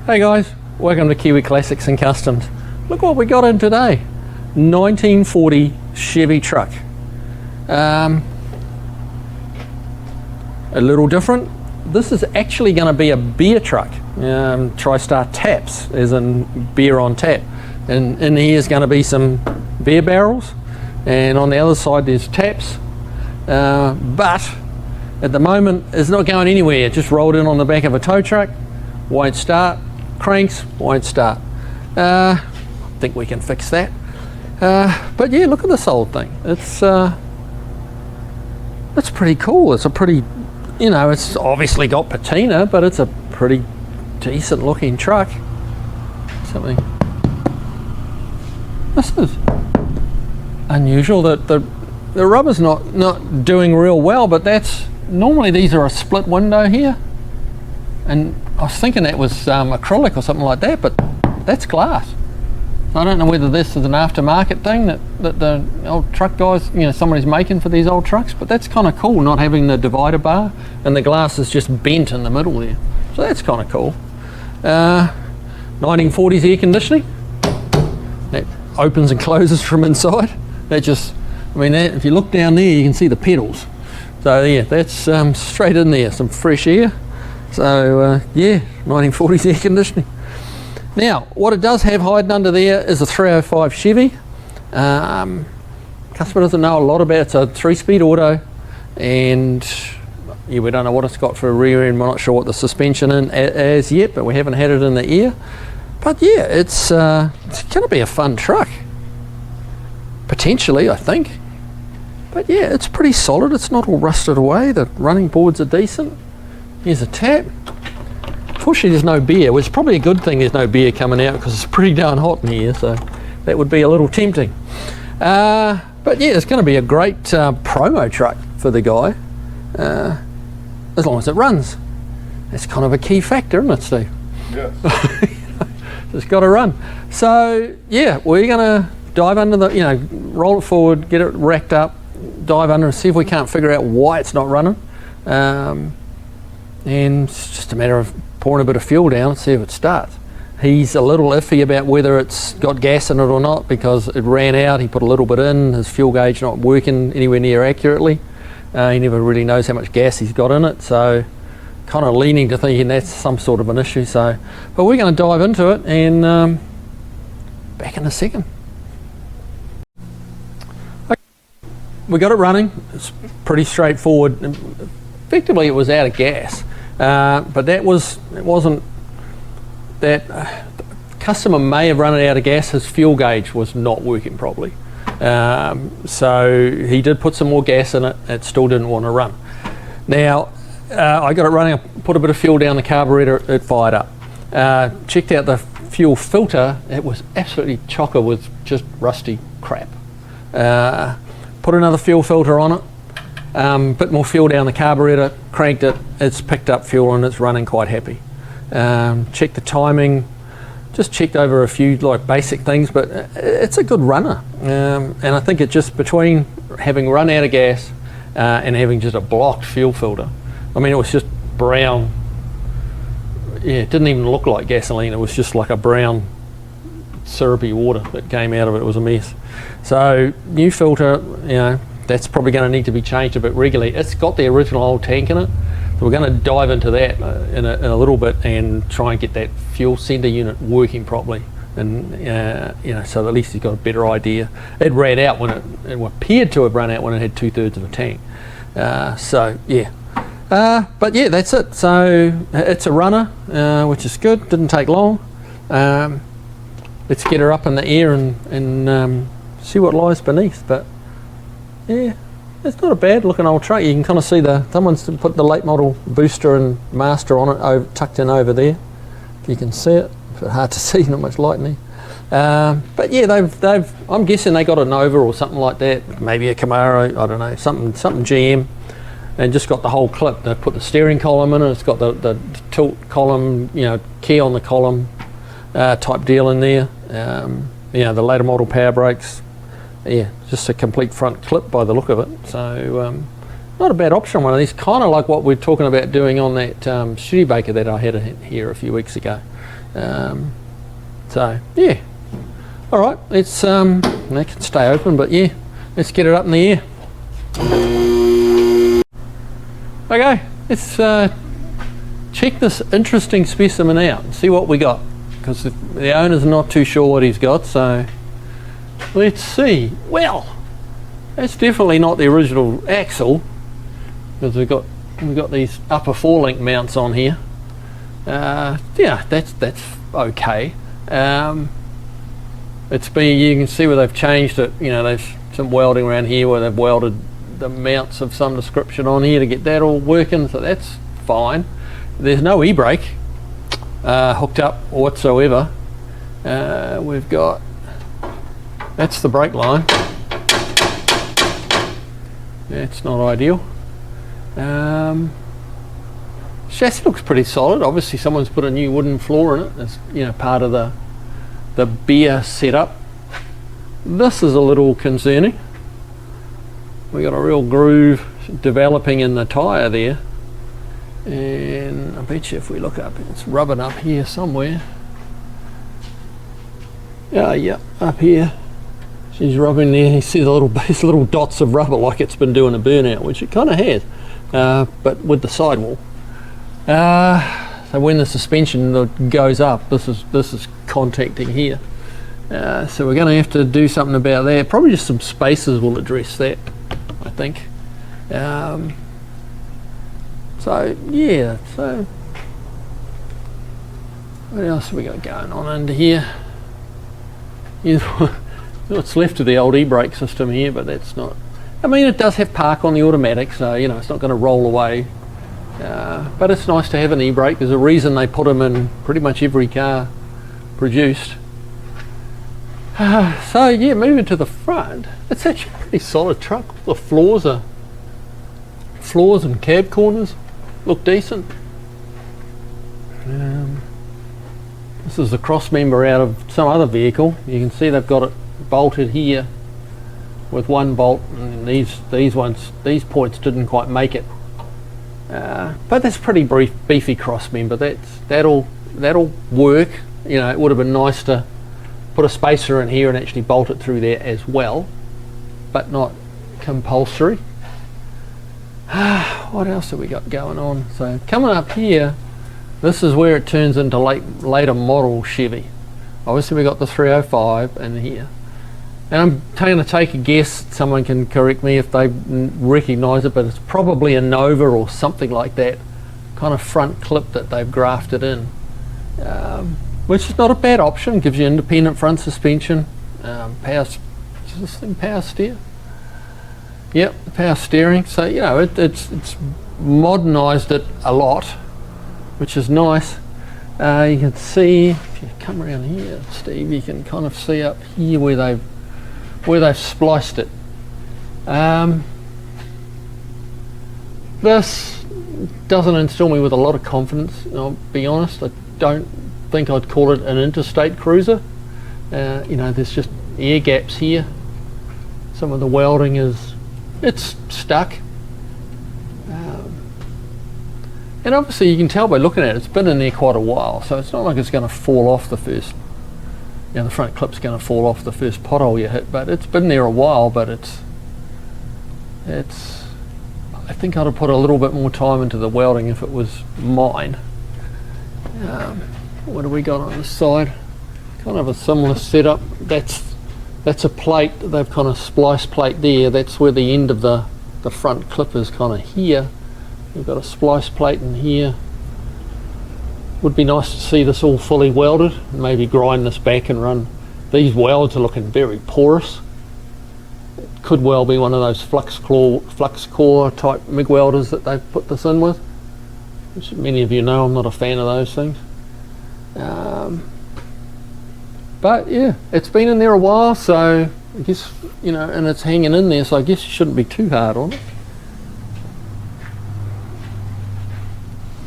Hey guys, welcome to Kiwi Classics and Customs. Look what we got in today. 1940 Chevy truck. A little different. This is actually going to be a beer truck. TriStar taps, as in beer on tap. And in here is going to be some beer barrels, and on the other side there's taps. But at the moment it's not going anywhere. It just rolled in on the back of a tow truck, won't start, cranks, won't start. I think we can fix that. But yeah, look at this old thing. It's pretty cool. It's a pretty, it's obviously got patina, but it's a pretty decent looking truck. This is unusual that the rubber's not doing real well, but that's normally these are a split window here, and I was thinking that was acrylic or something like that, but that's glass. I don't know whether this is an aftermarket thing that the old truck guys, somebody's making for these old trucks, but that's kind of cool, not having the divider bar and the glass is just bent in the middle there. So that's kind of cool. 1940s air conditioning. That opens and closes from inside. That just, if you look down there, you can see the pedals. So yeah, that's straight in there, some fresh air. So yeah, 1940s air conditioning. Now, what it does have hiding under there is a 305 Chevy. Customer doesn't know a lot about it. It's a 3-speed auto, and yeah, we don't know what it's got for a rear end. We're not sure what the suspension is yet, but we haven't had it in the air. But yeah, it's going to be a fun truck, potentially, I think. But yeah, it's pretty solid. It's not all rusted away. The running boards are decent. Here's a tap. Unfortunately, there's no beer, which is probably a good thing there's no beer coming out, because it's pretty darn hot in here, so that would be a little tempting. But yeah, it's going to be a great promo truck for the guy, as long as it runs. That's kind of a key factor, isn't it, Steve? Yes. It's got to run. So yeah, we're going to dive under the, roll it forward, get it racked up, dive under and see if we can't figure out why it's not running. And it's just a matter of pouring a bit of fuel down and see if it starts. He's a little iffy about whether it's got gas in it or not, because it ran out, he put a little bit in, his fuel gauge not working anywhere near accurately. He never really knows how much gas he's got in it, so kind of leaning to thinking that's some sort of an issue. So, but we're going to dive into it and back in a second. Okay. We got it running. It's pretty straightforward. Effectively it was out of gas. But it wasn't that the customer may have run it out of gas. His fuel gauge was not working properly, so he did put some more gas in it. It still didn't want to run. Now I got it running. I put a bit of fuel down the carburetor. It fired up. Checked out the fuel filter. It was absolutely chocker with just rusty crap. Put another fuel filter on it. Bit more fuel down the carburetor, cranked it, it's picked up fuel and it's running quite happy. Checked the timing, just checked over a few basic things, but it's a good runner. And I think it just, between having run out of gas and having just a blocked fuel filter, it was just brown. Yeah, it didn't even look like gasoline, it was just like a brown syrupy water that came out of it. It was a mess. So new filter, that's probably going to need to be changed a bit regularly. It's got the original old tank in it, so we're going to dive into that in a little bit and try and get that fuel sender unit working properly, and so at least you've got a better idea. It ran out when it appeared to have run out when it had 2/3 of a tank. So yeah, but yeah, that's it. So it's a runner, which is good. Didn't take long. Let's get her up in the air and see what lies beneath. But yeah, it's not a bad looking old truck. You can kind of see someone's put the late model booster and master on it, tucked in over there. If you can see it, it's a bit hard to see, not much light in there. But yeah, I'm guessing they got a Nova or something like that, maybe a Camaro, I don't know, something GM, and just got the whole clip. They put the steering column in it. It's got the tilt column, key on the column type deal in there. The later model power brakes. Yeah, just a complete front clip by the look of it. So not a bad option. One of these, kind of like what we're talking about doing on that Studebaker that I had here a few weeks ago. So yeah, all right. Let's they can stay open, but yeah, let's get it up in the air. Okay, let's check this interesting specimen out and see what we got, because the owner's not too sure what he's got. So let's see. Well, that's definitely not the original axle, because we've got these upper forelink mounts on here. Yeah, that's okay. It's been, you can see where they've changed it. You know, there's some welding around here where they've welded the mounts of some description on here to get that all working, so that's fine. There's no e-brake hooked up whatsoever. We've got, that's the brake line. That's not ideal. Chassis looks pretty solid. Obviously someone's put a new wooden floor in it. That's, you know, part of the beer setup. This is a little concerning. We got a real groove developing in the tyre there, and I bet you if we look up, it's rubbing up here somewhere. Yeah, up here. She's rubbing there. You see these little dots of rubber, like it's been doing a burnout, which it kind of has, but with the sidewall. So when the suspension goes up, this is contacting here. So we're going to have to do something about that. Probably just some spacers will address that, I think. So yeah, so what else have we got going on under here? What's left of the old e-brake system here, but that's not, I mean, it does have park on the automatic, so you know it's not going to roll away. But it's nice to have an e-brake. There's a reason they put them in pretty much every car produced. So yeah, moving to the front, it's actually a pretty solid truck. The floors and cab corners look decent. This is the cross member out of some other vehicle. You can see they've got it bolted here with one bolt, and these points didn't quite make it. But that's pretty beefy cross member. That'll work. You know, it would have been nice to put a spacer in here and actually bolt it through there as well, but not compulsory. What else have we got going on? So coming up here, this is where it turns into later model Chevy. Obviously we got the 305 in here, and I'm going to take a guess. Someone can correct me if they recognise it, but it's probably a Nova or something like that kind of front clip that they've grafted in, which is not a bad option. Gives you independent front suspension, power. Is this thing power steer? Yep, power steering. So you know it's modernised it a lot, which is nice. You can see if you come around here, Steve, you can kind of see up here where they've spliced it. This doesn't instill me with a lot of confidence, I'll be honest. I don't think I'd call it an interstate cruiser. You know, there's just air gaps here. Some of the welding it's stuck. And obviously you can tell by looking at it, it's been in there quite a while, so it's not like it's going to fall off the first, you know, the front clip's going to fall off the first pothole you hit, but it's been there a while. But it's I think I'd have put a little bit more time into the welding if it was mine. What do we got on the side? Kind of a similar setup. That's a plate. They've kind of spliced plate there. That's where the end of the front clip is, kind of here. We've got a splice plate in here. Would be nice to see this all fully welded, and maybe grind this back and run. These welds are looking very porous. It could well be one of those flux core type MIG welders that they've put this in with, which many of you know I'm not a fan of those things. But yeah, it's been in there a while, so I guess, you know, and it's hanging in there, so I guess you shouldn't be too hard on it.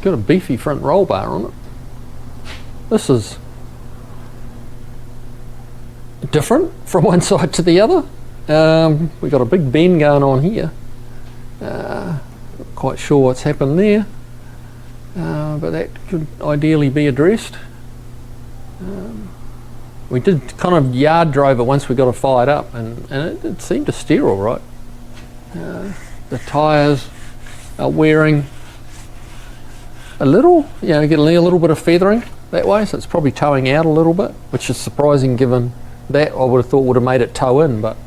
Got a beefy front roll bar on it. This is different from one side to the other. We got a big bend going on here. quite sure what's happened there, but that could ideally be addressed. We did kind of yard drove it once we got it fired up, and it seemed to steer all right. The tyres are wearing a little, getting a little bit of feathering that way, so it's probably towing out a little bit, which is surprising given that I would have thought would have made it tow in, but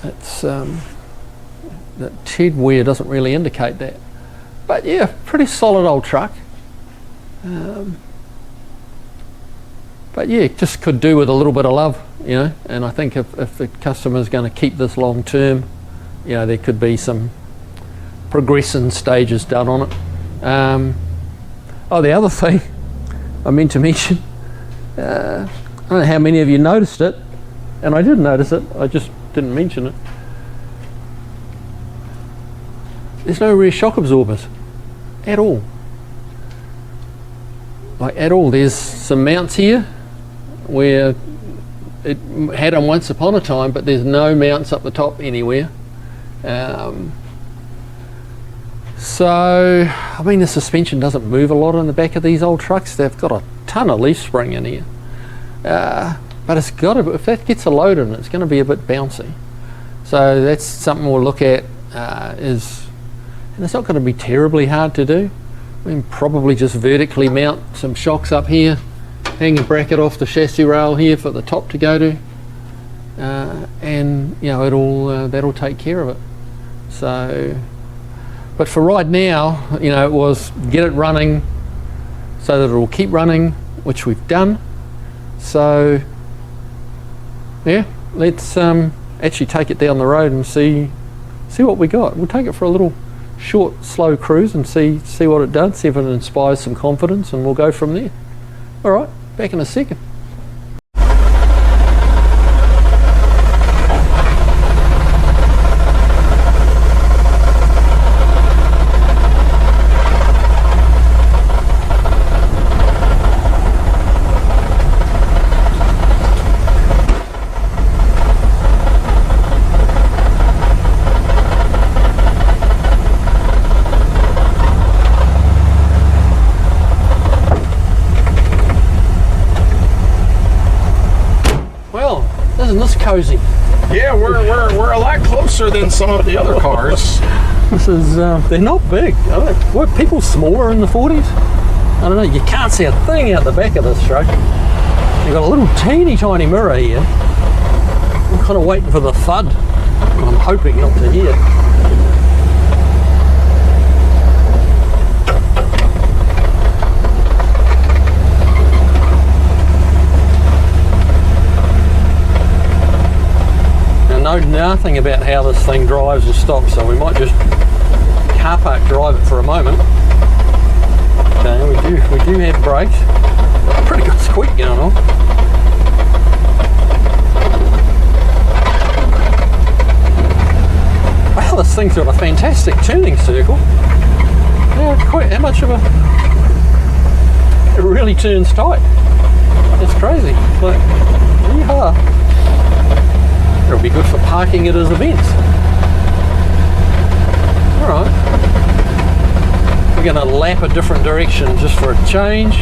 it's the TED wear doesn't really indicate that. But yeah, pretty solid old truck. But yeah, just could do with a little bit of love, and I think if the customer's going to keep this long term, there could be some progression stages done on it. The other thing I meant to mention, I don't know how many of you noticed it, and I did notice it, I just didn't mention it. There's no rear shock absorbers at all. Like at all. There's some mounts here where it had them once upon a time, but there's no mounts up the top anywhere. So, I mean, the suspension doesn't move a lot in the back of these old trucks. They've got a ton of leaf spring in here. But it's got to, if that gets a load in it, it's going to be a bit bouncy. So that's something we'll look at, and it's not going to be terribly hard to do. I mean, probably just vertically mount some shocks up here, hang a bracket off the chassis rail here for the top to go to, and that'll take care of it. So, but for right now, it was get it running so that it will keep running, which we've done. So yeah, let's actually take it down the road and see what we got. We'll take it for a little short, slow cruise and see what it does, see if it inspires some confidence, and we'll go from there. All right, back in a second. Isn't this cozy? Yeah, we're a lot closer than some of the other cars. This is they're not big. Were people smaller in the 40s? I don't know. You can't see a thing out the back of this truck. You've got a little teeny tiny mirror here. I'm kind of waiting for the thud. I'm hoping not to hear. Know nothing about how this thing drives or stops, so we might just car park drive it for a moment. Okay, we do have brakes. Pretty good squeak going on. Wow, this thing's got a fantastic tuning circle. Yeah, quite how much of it really turns tight. It's crazy. Like, yeehaw. It'll be good for parking at his events. Alright. We're going to lap a different direction just for a change.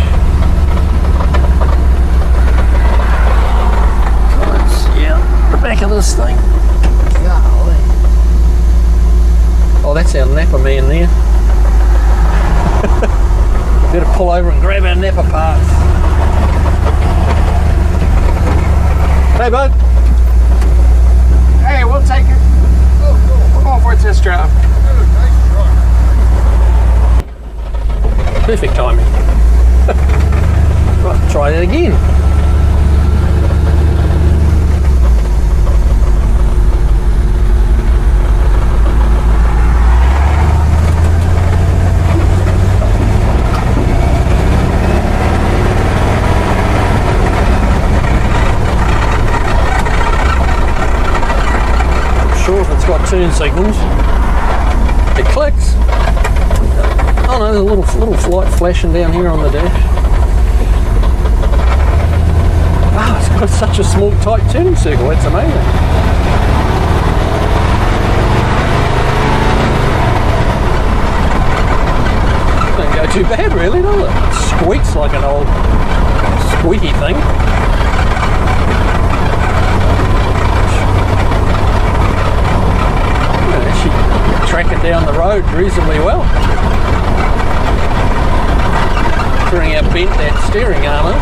Let's see the back of this thing. Golly. Oh, that's our napper man there. Better pull over and grab our napper parts. Hey, bud. Hey, we'll take it. We're going for a test drive. Perfect timing. Right, try that again. If it's got turn signals, it clicks. Oh no, there's a little light flashing down here on the dash. Wow, it's got such a small, tight turning circle. That's amazing. go too bad, really, does it? It squeaks like an old squeaky thing. Actually tracking down the road reasonably well. Considering how bent that steering arm is.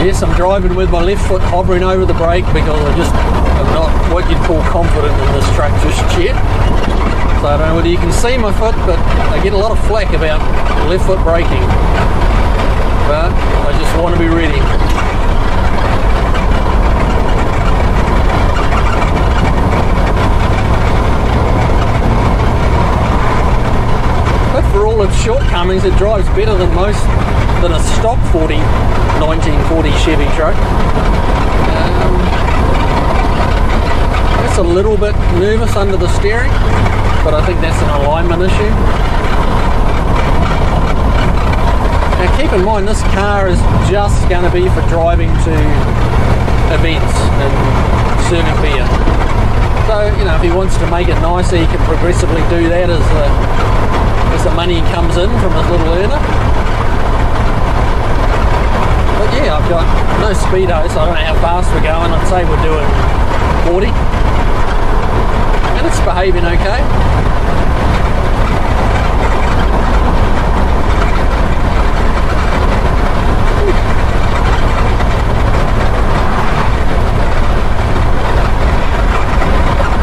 Yes, I'm driving with my left foot hovering over the brake because I'm not what you'd call confident in this truck just yet. So I don't know whether you can see my foot, but I get a lot of flack about left foot braking. But I just want to be ready. But for all its shortcomings, it drives better than a stock 1940 Chevy truck. It's a little bit nervous under the steering, but I think that's an alignment issue. Now keep in mind, this car is just going to be for driving to events and serving beer. So, you know, if he wants to make it nicer, he can progressively do that as the money comes in from his little earner. But yeah, I've got no speedo, so I don't know how fast we're going. I'd say we're doing 40. And it's behaving okay.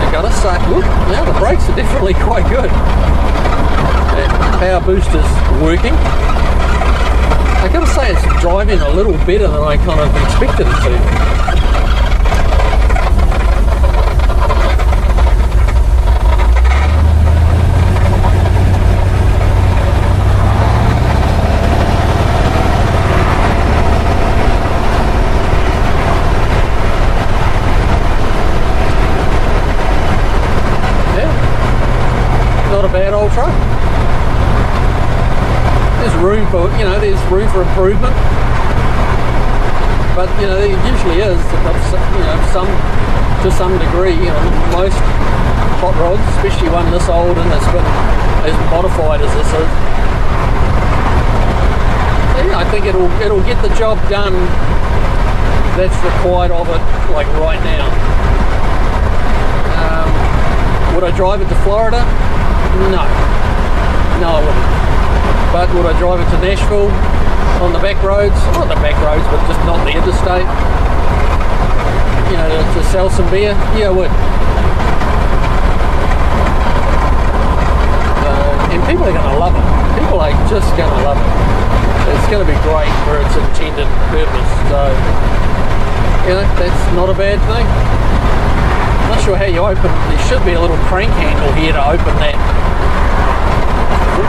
I gotta say, look, now the brakes are definitely quite good. That power booster's working. I gotta say it's driving a little better than I kind of expected it to. Yeah, not a bad old truck. There's room for improvement, but you know there usually is, to some degree. You know, most hot rods, especially one this old and that's been as modified as this is. So, yeah, I think it'll get the job done that's required of it, like right now. Would I drive it to Florida? No, I wouldn't. But would I drive it to Nashville on the back roads? Not the back roads, but just not the interstate. You know, to sell some beer? Yeah, I would. And people are going to love it. People are just going to love it. It's going to be great for its intended purpose. So, you know, that's not a bad thing. Not sure how you open. There should be a little crank handle here to open that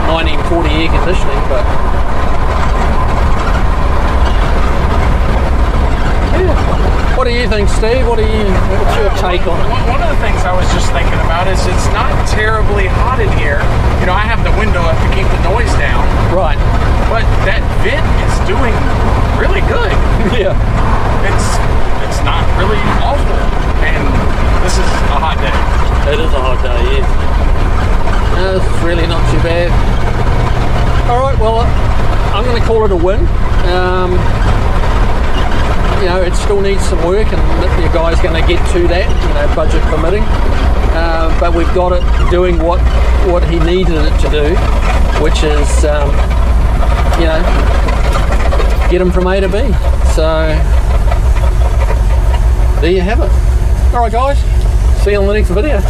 1940 air conditioning, but yeah. What do you think, Steve? What's your take on it? One of the things I was just thinking about is it's not terribly hot in here. You know, I have the window up to keep the noise down. Right. But that vent is doing really good. Yeah. It's not really awful. And this is a hot day. It is a hot day, yes. No, it's really not too bad. Alright, well, I'm going to call it a win. You know, it still needs some work, and the guy's going to get to that, you know, budget permitting. But we've got it doing what he needed it to do, which is, you know, get him from A to B. So, there you have it. Alright guys, see you on the next video.